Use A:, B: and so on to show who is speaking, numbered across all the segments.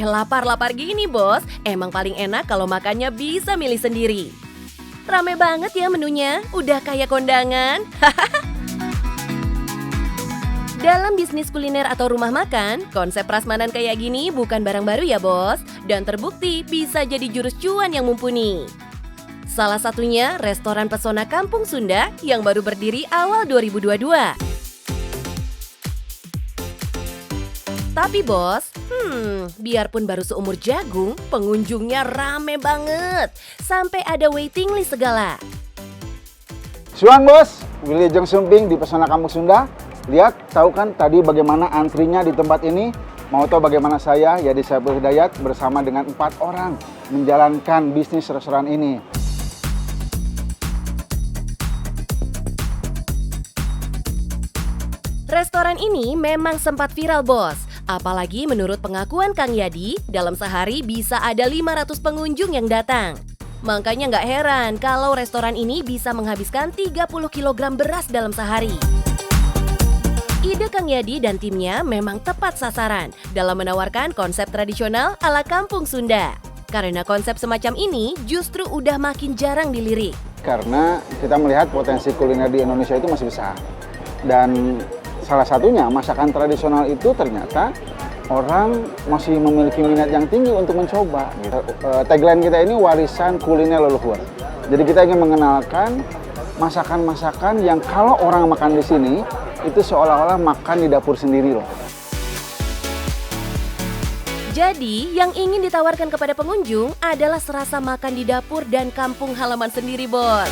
A: lapar-lapar gini, Bos. Emang paling enak kalau makannya bisa milih sendiri. Rame banget ya menunya, udah kayak kondangan. Dalam bisnis kuliner atau rumah makan, konsep prasmanan kayak gini bukan barang baru ya, Bos. Dan terbukti bisa jadi jurus cuan yang mumpuni. Salah satunya restoran Pesona Kampung Sunda yang baru berdiri awal 2022. Tapi bos, biarpun baru seumur jagung, pengunjungnya rame banget. Sampai ada waiting list segala.
B: Suan bos, Wilujeng Sumping di Pesona Kampung Sunda. Lihat, tahu kan tadi bagaimana antrinya di tempat ini? Mau tahu bagaimana saya, Yadi Saiful Hidayat, bersama dengan 4 orang menjalankan bisnis restoran ini.
A: Restoran ini memang sempat viral bos. Apalagi menurut pengakuan Kang Yadi, dalam sehari bisa ada 500 pengunjung yang datang. Makanya nggak heran kalau restoran ini bisa menghabiskan 30 kg beras dalam sehari. Ide Kang Yadi dan timnya memang tepat sasaran dalam menawarkan konsep tradisional ala Kampung Sunda. Karena konsep semacam ini justru udah makin jarang dilirik.
B: Karena kita melihat potensi kuliner di Indonesia itu masih besar. Dan salah satunya masakan tradisional itu ternyata orang masih memiliki minat yang tinggi untuk mencoba. Gitu. Tagline kita ini warisan kuliner leluhur. Jadi kita ingin mengenalkan masakan-masakan yang kalau orang makan di sini itu seolah-olah makan di dapur sendiri loh.
A: Jadi yang ingin ditawarkan kepada pengunjung adalah serasa makan di dapur dan kampung halaman sendiri bos.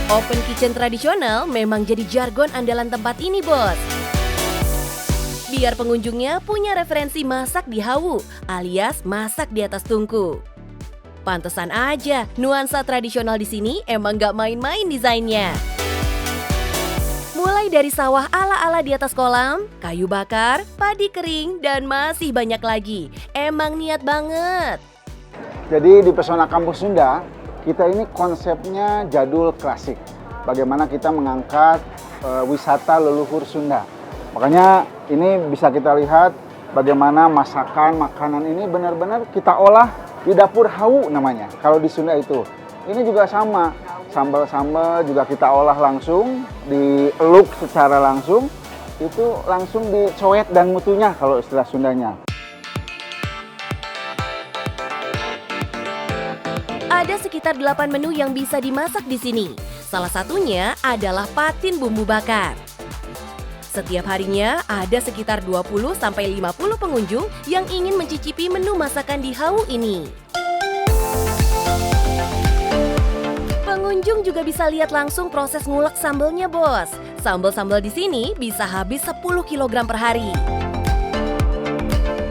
A: Open kitchen tradisional memang jadi jargon andalan tempat ini, Bos. Biar pengunjungnya punya referensi masak di hawu, alias masak di atas tungku. Pantesan aja, nuansa tradisional di sini emang gak main-main desainnya. Mulai dari sawah ala-ala di atas kolam, kayu bakar, padi kering, dan masih banyak lagi. Emang niat banget.
B: Jadi di Pesona Kampung Sunda, kita ini konsepnya jadul klasik. Bagaimana kita mengangkat wisata leluhur Sunda. Makanya ini bisa kita lihat bagaimana masakan, makanan ini benar-benar kita olah di dapur hawu namanya. Kalau di Sunda itu. Ini juga sama. Sambal-sambal juga kita olah langsung, dieluk secara langsung. Itu langsung dicoet dan mutunya kalau istilah Sundanya.
A: Ada sekitar 8 menu yang bisa dimasak di sini. Salah satunya adalah patin bumbu bakar. Setiap harinya ada sekitar 20-50 pengunjung yang ingin mencicipi menu masakan di hawu ini. Pengunjung juga bisa lihat langsung proses ngulek sambalnya, Bos. Sambal-sambal di sini bisa habis 10 kg per hari.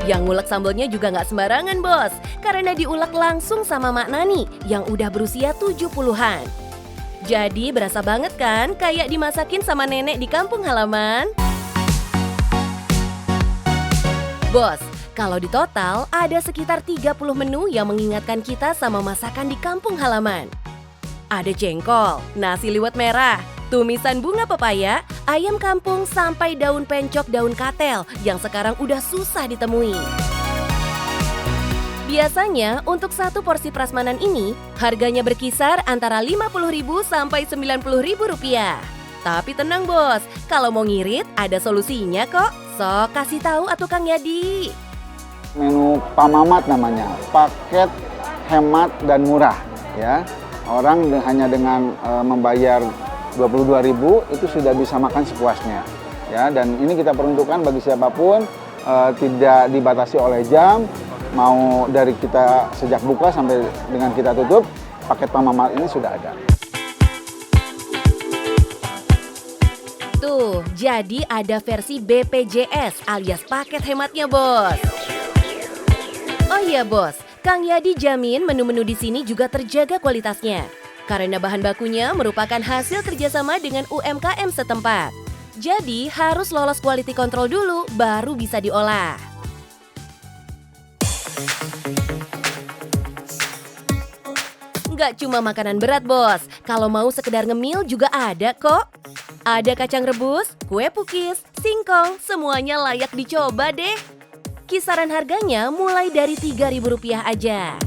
A: Yang ngulek sambalnya juga nggak sembarangan, Bos. Karena diulek langsung sama Mak Nani yang udah berusia 70-an. Jadi berasa banget kan kayak dimasakin sama nenek di kampung halaman? Bos, kalau di total ada sekitar 30 menu yang mengingatkan kita sama masakan di kampung halaman. Ada jengkol, nasi liwet merah, tumisan bunga pepaya, ayam kampung sampai daun pencok daun katel yang sekarang udah susah ditemui. Biasanya untuk satu porsi prasmanan ini harganya berkisar antara Rp50.000 sampai Rp90.000. Tapi tenang bos, kalau mau ngirit ada solusinya kok. Sok kasih tahu atuh Kang Yadi.
B: Menu Pamamat namanya, paket hemat dan murah ya. Orang hanya dengan membayar Rp22.000 itu sudah bisa makan sepuasnya. Ya, dan ini kita peruntukkan bagi siapapun, tidak dibatasi oleh jam. Mau dari kita sejak buka sampai dengan kita tutup, paket Pamamat ini sudah ada.
A: Tuh, jadi ada versi BPJS alias paket hematnya, Bos. Oh iya, Bos. Kang Yadi jamin menu-menu di sini juga terjaga kualitasnya. Karena bahan bakunya merupakan hasil kerjasama dengan UMKM setempat. Jadi harus lolos quality control dulu, baru bisa diolah. Nggak cuma makanan berat, Bos. Kalau mau sekedar ngemil juga ada kok. Ada kacang rebus, kue pukis, singkong, semuanya layak dicoba deh. Kisaran harganya mulai dari Rp3.000 aja.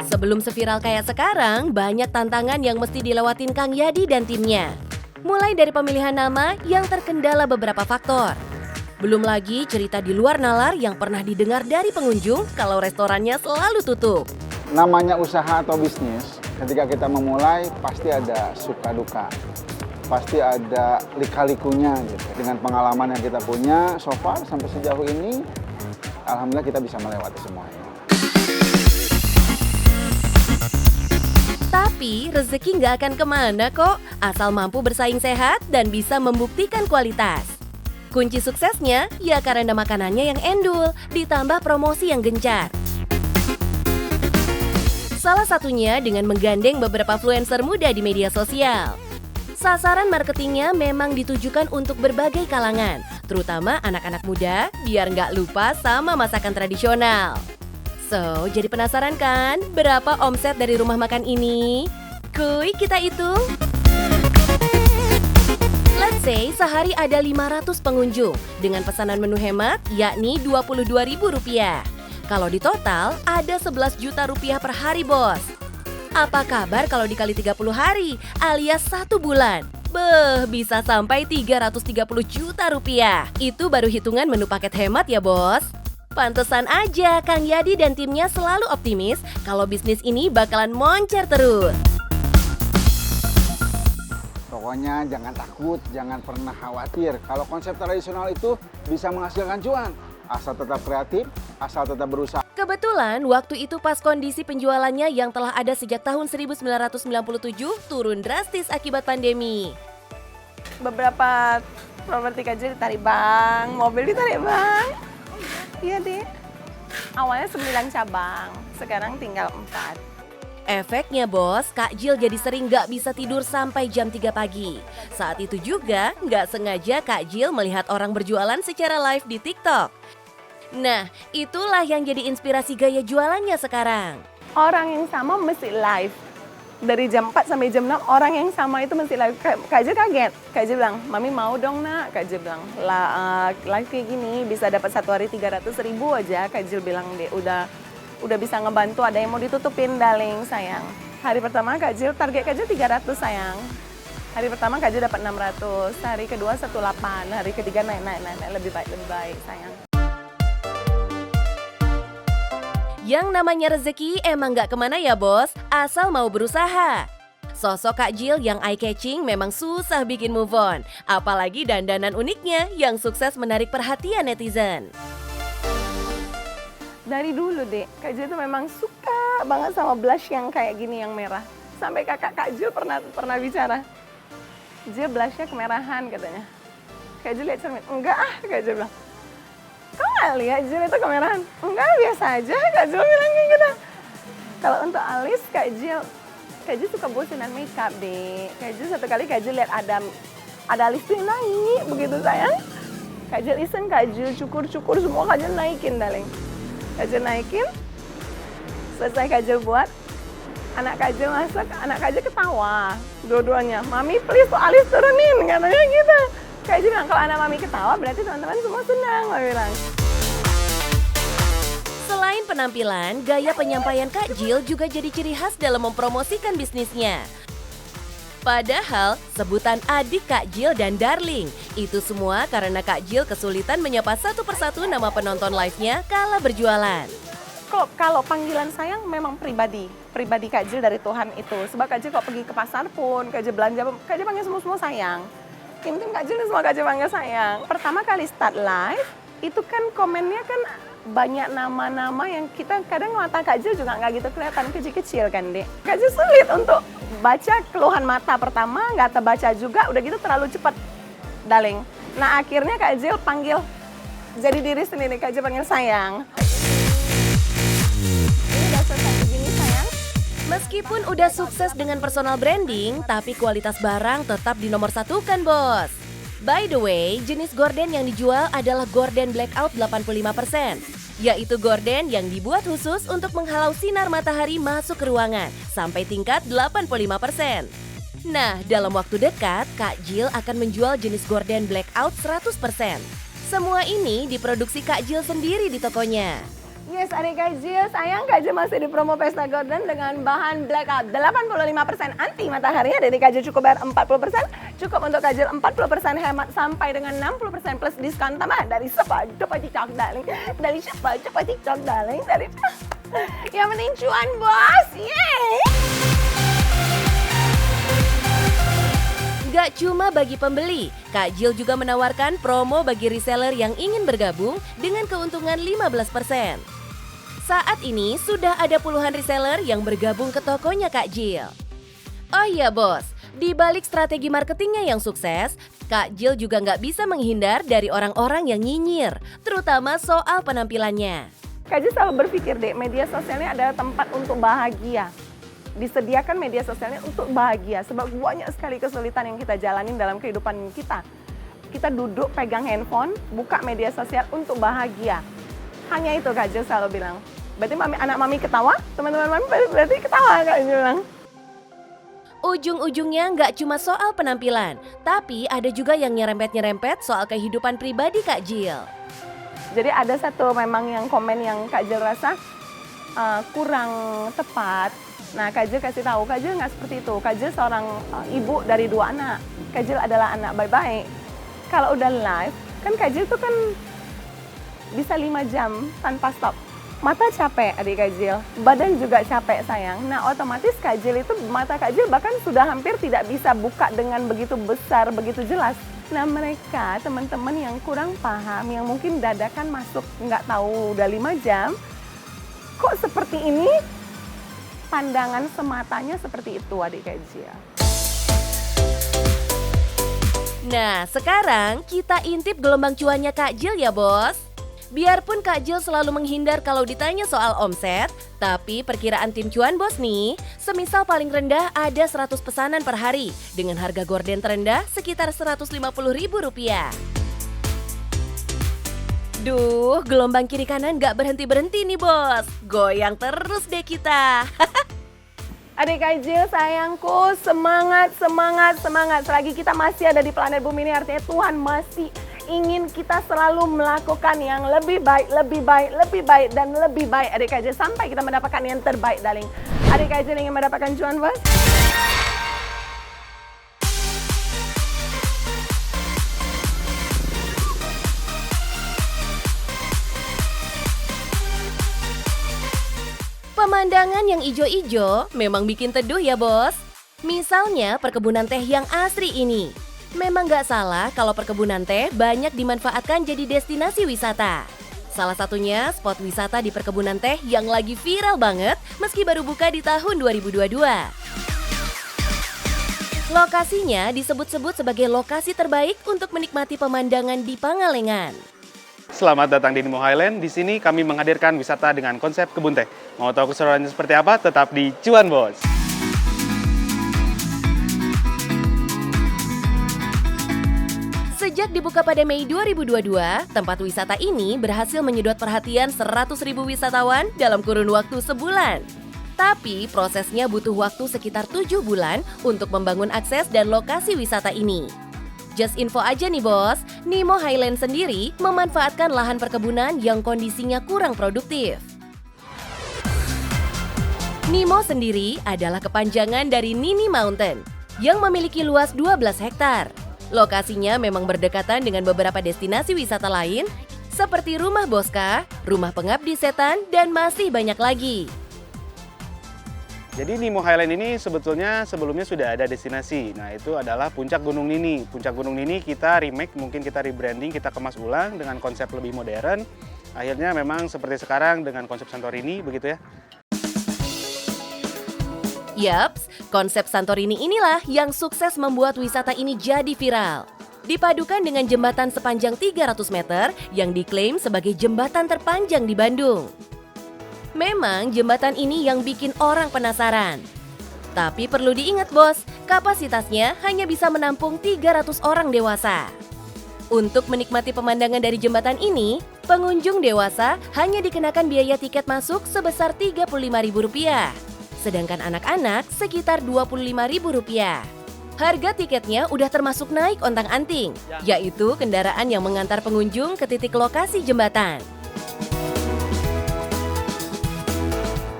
A: Sebelum seviral kayak sekarang, banyak tantangan yang mesti dilewatin Kang Yadi dan timnya. Mulai dari pemilihan nama yang terkendala beberapa faktor. Belum lagi cerita di luar nalar yang pernah didengar dari pengunjung kalau restorannya selalu tutup.
B: Namanya usaha atau bisnis, ketika kita memulai pasti ada suka duka. Pasti ada lika-likunya gitu. Dengan pengalaman yang kita punya so far sampai sejauh ini, alhamdulillah kita bisa melewati semuanya.
A: Tapi rezeki nggak akan kemana kok, asal mampu bersaing sehat dan bisa membuktikan kualitas. Kunci suksesnya ya karena makanannya yang endul, ditambah promosi yang gencar. Salah satunya dengan menggandeng beberapa influencer muda di media sosial. Sasaran marketingnya memang ditujukan untuk berbagai kalangan, terutama anak-anak muda, biar nggak lupa sama masakan tradisional. So, jadi penasaran kan berapa omset dari rumah makan ini? Kuy, kita hitung. Let's say sehari ada 500 pengunjung dengan pesanan menu hemat yakni Rp22.000. Kalau di total ada Rp11 juta per hari, bos. Apa kabar kalau dikali 30 hari alias 1 bulan? Beh, bisa sampai Rp330 juta. Itu baru hitungan menu paket hemat ya, bos. Pantesan aja Kang Yadi dan timnya selalu optimis kalau bisnis ini bakalan moncer terus.
B: Pokoknya jangan takut, jangan pernah khawatir. Kalau konsep tradisional itu bisa menghasilkan cuan. Asal tetap kreatif, asal tetap berusaha.
A: Kebetulan waktu itu pas kondisi penjualannya yang telah ada sejak tahun 1997 turun drastis akibat pandemi.
C: Beberapa properti kecil ditarik bank, mobil ditarik bank. Iya deh. Awalnya 9 cabang, sekarang tinggal 4.
A: Efeknya bos, Kak Jill jadi sering nggak bisa tidur sampai jam 3 pagi. Saat itu juga nggak sengaja Kak Jill melihat orang berjualan secara live di TikTok. Nah, itulah yang jadi inspirasi gaya jualannya sekarang.
C: Orang yang sama mesti live. Dari jam 4 sampai jam 6, orang yang sama itu mesti live. Kak Jill kaget. Kak Jill bilang, Mami mau dong nak. Kak Jill bilang, live kayak gini bisa dapat satu hari 300.000 aja. Kak Jill bilang, deh udah bisa ngebantu, ada yang mau ditutupin, darling, sayang. Hari pertama Kak Jill, target Kak Jill 300, sayang. Hari pertama Kak Jill dapat 600, hari kedua 18, hari ketiga naik, lebih baik, sayang.
A: Yang namanya rezeki emang gak kemana ya bos, asal mau berusaha. Sosok Kak Jill yang eye-catching memang susah bikin move on. Apalagi dandanan uniknya yang sukses menarik perhatian netizen.
C: Dari dulu dek, Kak Jill tuh memang suka banget sama blush yang kayak gini, yang merah. Sampai kakak Kak Jill pernah bicara, Jill blushnya kemerahan katanya. Kak Jill lihat cermin, enggak Kak Jill bilang. Kau nggak lihat Jill itu kemerahan? Enggak, biasa aja, Kak Jill bilang kayak gitu. Kalau untuk alis, Kak Jill suka bosenan makeup deh. Kak Jill satu kali Kak Jill lihat ada alis tuh yang naik, begitu sayang. Kak Jill iseng, Kak Jill cukur semua Kak Jill naikin, darling. Kak Jill naikin, selesai Kak Jill buat, anak Kak Jill masuk, anak Kak Jill ketawa, dua-duanya. Mami please tuh alis turunin, katanya gitu. Kak Jill bilang, kalau anak Mami ketawa berarti teman-teman semua senang, Mami bilang.
A: Selain penampilan, gaya penyampaian Kak Jill juga jadi ciri khas dalam mempromosikan bisnisnya. Padahal, sebutan adik Kak Jill dan darling, itu semua karena Kak Jill kesulitan menyapa satu persatu nama penonton live-nya kala berjualan.
C: Kalau panggilan sayang memang pribadi Kak Jill dari Tuhan itu. Sebab Kak Jill kok pergi ke pasar pun, Kak Jill belanja, Kak Jill panggil semua sayang. Tim Kak Jill semua Kak Jill panggil sayang. Pertama kali start live, itu kan komennya kan banyak nama-nama yang kita kadang mata Kak Jill juga nggak gitu kelihatan, kecil-kecil kan dek. Kak Jill sulit untuk baca keluhan mata pertama, nggak terbaca juga, udah gitu terlalu cepat, darling. Nah akhirnya Kak Jill panggil, jadi diri sendiri, Kak Jill panggil sayang. Ini udah selesai begini sayang.
A: Meskipun udah sukses dengan personal branding, tapi kualitas barang tetap dinomorsatukan bos. By the way, jenis gorden yang dijual adalah gorden blackout 85%, yaitu gorden yang dibuat khusus untuk menghalau sinar matahari masuk ke ruangan sampai tingkat 85%. Nah, dalam waktu dekat, Kak Jill akan menjual jenis gorden blackout 100%. Semua ini diproduksi Kak Jill sendiri di tokonya.
C: Yes, adik Kak Jill, sayang Kak Jill masih di promo Pesta Gordon dengan bahan blackout 85% anti matahari. Jadi Kak Jill cukup bayar 40%, cukup untuk Kak Jill 40% hemat sampai dengan 60% plus diskon tambahan dari siapa? Coba TikTok darling. Dari siapa? Coba TikTok darling. Dari yang penting cuan bos. Yeay!
A: Gak cuma bagi pembeli, Kak Jill juga menawarkan promo bagi reseller yang ingin bergabung dengan keuntungan 15%. Saat ini sudah ada puluhan reseller yang bergabung ke tokonya Kak Jill. Oh iya bos, di balik strategi marketingnya yang sukses, Kak Jill juga nggak bisa menghindar dari orang-orang yang nyinyir, terutama soal penampilannya.
C: Kak Jill selalu berpikir deh, media sosialnya adalah tempat untuk bahagia. Disediakan media sosialnya untuk bahagia, sebab banyak sekali kesulitan yang kita jalanin dalam kehidupan kita. Kita duduk pegang handphone, buka media sosial untuk bahagia. Hanya itu Kak Jill selalu bilang. Berarti anak mami ketawa, teman-teman mami berarti ketawa Kak Jill bilang.
A: Ujung-ujungnya nggak cuma soal penampilan, tapi ada juga yang nyerempet-nyerempet soal kehidupan pribadi Kak Jill.
C: Jadi ada satu memang yang komen yang Kak Jill rasa kurang tepat. Nah Kak Jill kasih tahu, Kak Jill nggak seperti itu. Kak Jill seorang ibu dari 2 anak. Kak Jill adalah anak baik-baik. Kalau udah live, kan Kak Jill tuh kan bisa 5 jam tanpa stop. Mata capek adik Kak Jill, badan juga capek sayang. Nah otomatis Kak Jill itu, mata Kak Jill bahkan sudah hampir tidak bisa buka dengan begitu besar, begitu jelas. Nah mereka, teman-teman yang kurang paham, yang mungkin dadakan masuk nggak tahu udah 5 jam, kok seperti ini? Pandangan sematanya seperti itu adik Kak Jill.
A: Nah sekarang kita intip gelombang cuannya Kak Jill ya bos. Biarpun Kak Jill selalu menghindar kalau ditanya soal omset, tapi perkiraan tim cuan bos nih, semisal paling rendah ada 100 pesanan per hari dengan harga gorden terendah sekitar Rp150.000. Duh, gelombang kiri kanan gak berhenti-berhenti nih bos, goyang terus deh kita.
C: Adik Kak Jill sayangku, semangat, semangat, semangat. Selagi kita masih ada di planet bumi ini artinya Tuhan masih ingin kita selalu melakukan yang lebih baik, lebih baik, lebih baik, dan lebih baik adik Kak Jill sampai kita mendapatkan yang terbaik darling. Adik Kak Jill ingin mendapatkan cuan bos?
A: Pemandangan yang ijo-ijo memang bikin teduh ya bos. Misalnya perkebunan teh yang asri ini. Memang nggak salah kalau perkebunan teh banyak dimanfaatkan jadi destinasi wisata. Salah satunya spot wisata di perkebunan teh yang lagi viral banget meski baru buka di tahun 2022. Lokasinya disebut-sebut sebagai lokasi terbaik untuk menikmati pemandangan di Pangalengan.
D: Selamat datang di Nimo Highland. Di sini kami menghadirkan wisata dengan konsep kebun teh. Mau tahu keseruannya seperti apa? Tetap di Cuan Bos.
A: Sejak dibuka pada Mei 2022, tempat wisata ini berhasil menyedot perhatian 100.000 wisatawan dalam kurun waktu sebulan. Tapi prosesnya butuh waktu sekitar 7 bulan untuk membangun akses dan lokasi wisata ini. Just info aja nih bos, Nimo Highland sendiri memanfaatkan lahan perkebunan yang kondisinya kurang produktif. Nimo sendiri adalah kepanjangan dari Nini Mountain yang memiliki luas 12 hektar. Lokasinya memang berdekatan dengan beberapa destinasi wisata lain seperti Rumah Bosca, Rumah Pengabdi Setan, dan masih banyak lagi.
D: Jadi Nimo Highland ini sebetulnya sebelumnya sudah ada destinasi. Nah itu adalah Puncak Gunung Nini. Puncak Gunung Nini kita remake, mungkin kita rebranding, kita kemas ulang dengan konsep lebih modern. Akhirnya memang seperti sekarang dengan konsep Santorini begitu ya.
A: Yaps, konsep Santorini inilah yang sukses membuat wisata ini jadi viral. Dipadukan dengan jembatan sepanjang 300 meter yang diklaim sebagai jembatan terpanjang di Bandung. Memang jembatan ini yang bikin orang penasaran. Tapi perlu diingat bos, kapasitasnya hanya bisa menampung 300 orang dewasa. Untuk menikmati pemandangan dari jembatan ini, pengunjung dewasa hanya dikenakan biaya tiket masuk sebesar Rp35.000. Sedangkan anak-anak sekitar Rp25.000. Harga tiketnya udah termasuk naik ontang-anting, yaitu kendaraan yang mengantar pengunjung ke titik lokasi jembatan.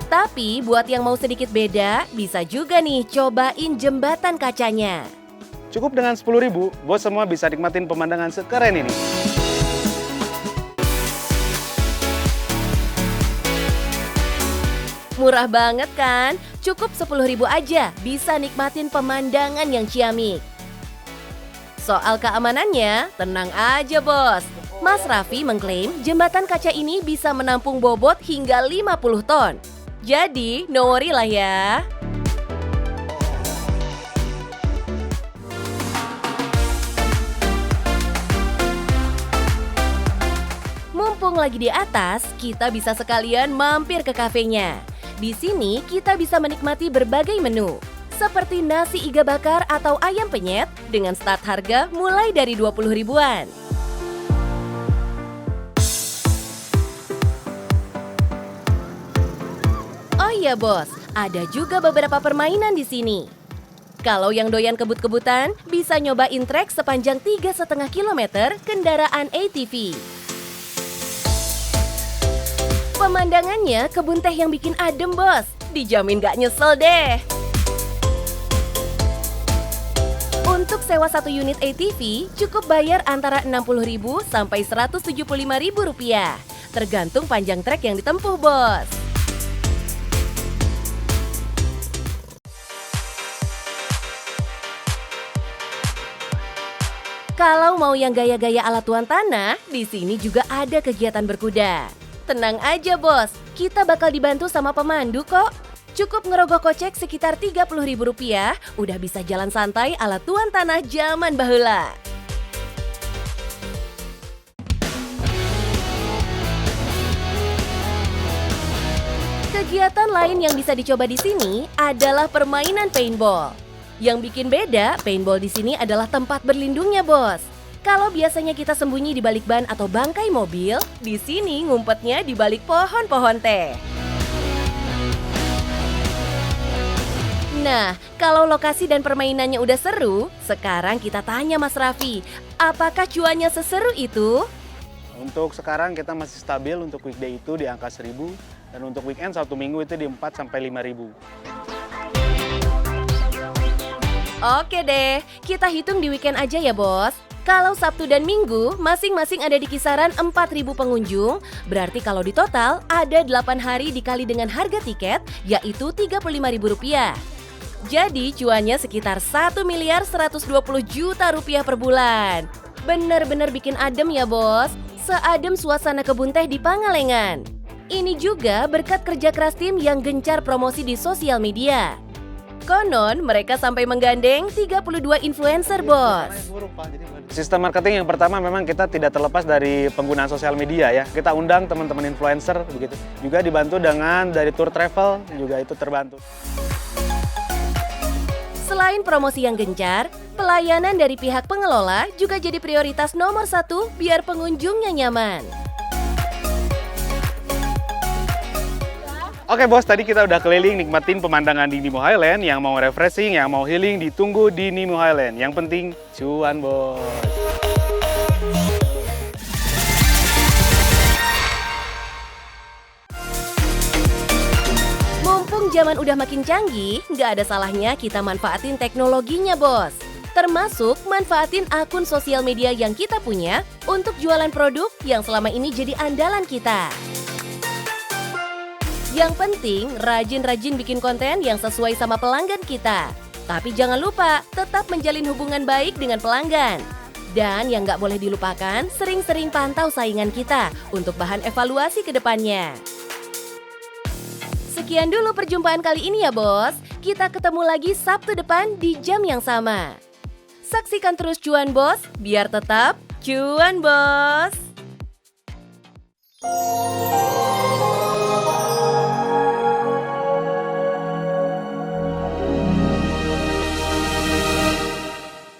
A: Tapi buat yang mau sedikit beda, bisa juga nih cobain jembatan kacanya.
D: Cukup dengan 10.000, bos semua bisa nikmatin pemandangan sekeren ini.
A: Murah banget kan? Cukup 10.000 aja bisa nikmatin pemandangan yang ciamik. Soal keamanannya, tenang aja bos. Mas Raffi mengklaim jembatan kaca ini bisa menampung bobot hingga 50 ton. Jadi, no worry lah ya. Mumpung lagi di atas, kita bisa sekalian mampir ke kafenya. Di sini kita bisa menikmati berbagai menu, seperti nasi iga bakar atau ayam penyet dengan start harga mulai dari 20 ribuan. Oh iya bos, ada juga beberapa permainan di sini. Kalau yang doyan kebut-kebutan, bisa nyobain trek sepanjang 3,5 km kendaraan ATV. Pemandangannya kebun teh yang bikin adem bos, dijamin gak nyesel deh. Untuk sewa satu unit ATV, cukup bayar antara Rp60.000 sampai Rp175.000, tergantung panjang trek yang ditempuh bos. Kalau mau yang gaya-gaya ala tuan tanah, di sini juga ada kegiatan berkuda. Tenang aja bos, kita bakal dibantu sama pemandu kok. Cukup ngerogoh kocek sekitar Rp30.000, udah bisa jalan santai ala tuan tanah zaman bahula. Kegiatan lain yang bisa dicoba di sini adalah permainan paintball. Yang bikin beda, paintball di sini adalah tempat berlindungnya, bos. Kalau biasanya kita sembunyi di balik ban atau bangkai mobil, di sini ngumpetnya di balik pohon-pohon teh. Nah, kalau lokasi dan permainannya udah seru, sekarang kita tanya Mas Raffi, apakah cuannya seseru itu?
D: Untuk sekarang kita masih stabil, untuk weekday itu di angka 1.000, dan untuk weekend Sabtu Minggu itu di 4 sampai 5.000.
A: Oke deh, kita hitung di weekend aja ya bos. Kalau Sabtu dan Minggu masing-masing ada di kisaran 4.000 pengunjung, berarti kalau di total ada 8 hari dikali dengan harga tiket, yaitu Rp35.000. Jadi cuannya sekitar Rp1.120.000.000 per bulan. Bener-bener bikin adem ya bos, seadem suasana kebun teh di Pangalengan. Ini juga berkat kerja keras tim yang gencar promosi di sosial media. Konon, mereka sampai menggandeng 32 influencer, bos.
D: Sistem marketing yang pertama memang kita tidak terlepas dari penggunaan sosial media ya. Kita undang teman-teman influencer begitu. Juga dibantu dengan dari tour travel, juga itu terbantu.
A: Selain promosi yang gencar, pelayanan dari pihak pengelola juga jadi prioritas nomor 1 biar pengunjungnya nyaman.
D: Oke bos, tadi kita udah keliling nikmatin pemandangan di Nemo Highland. Yang mau refreshing, yang mau healing, ditunggu di Nemo Highland. Yang penting, cuan bos.
A: Mumpung zaman udah makin canggih, nggak ada salahnya kita manfaatin teknologinya bos. Termasuk manfaatin akun sosial media yang kita punya untuk jualan produk yang selama ini jadi andalan kita. Yang penting, rajin-rajin bikin konten yang sesuai sama pelanggan kita. Tapi jangan lupa, tetap menjalin hubungan baik dengan pelanggan. Dan yang nggak boleh dilupakan, sering-sering pantau saingan kita untuk bahan evaluasi ke depannya. Sekian dulu perjumpaan kali ini ya bos. Kita ketemu lagi Sabtu depan di jam yang sama. Saksikan terus Cuan Bos, biar tetap cuan bos.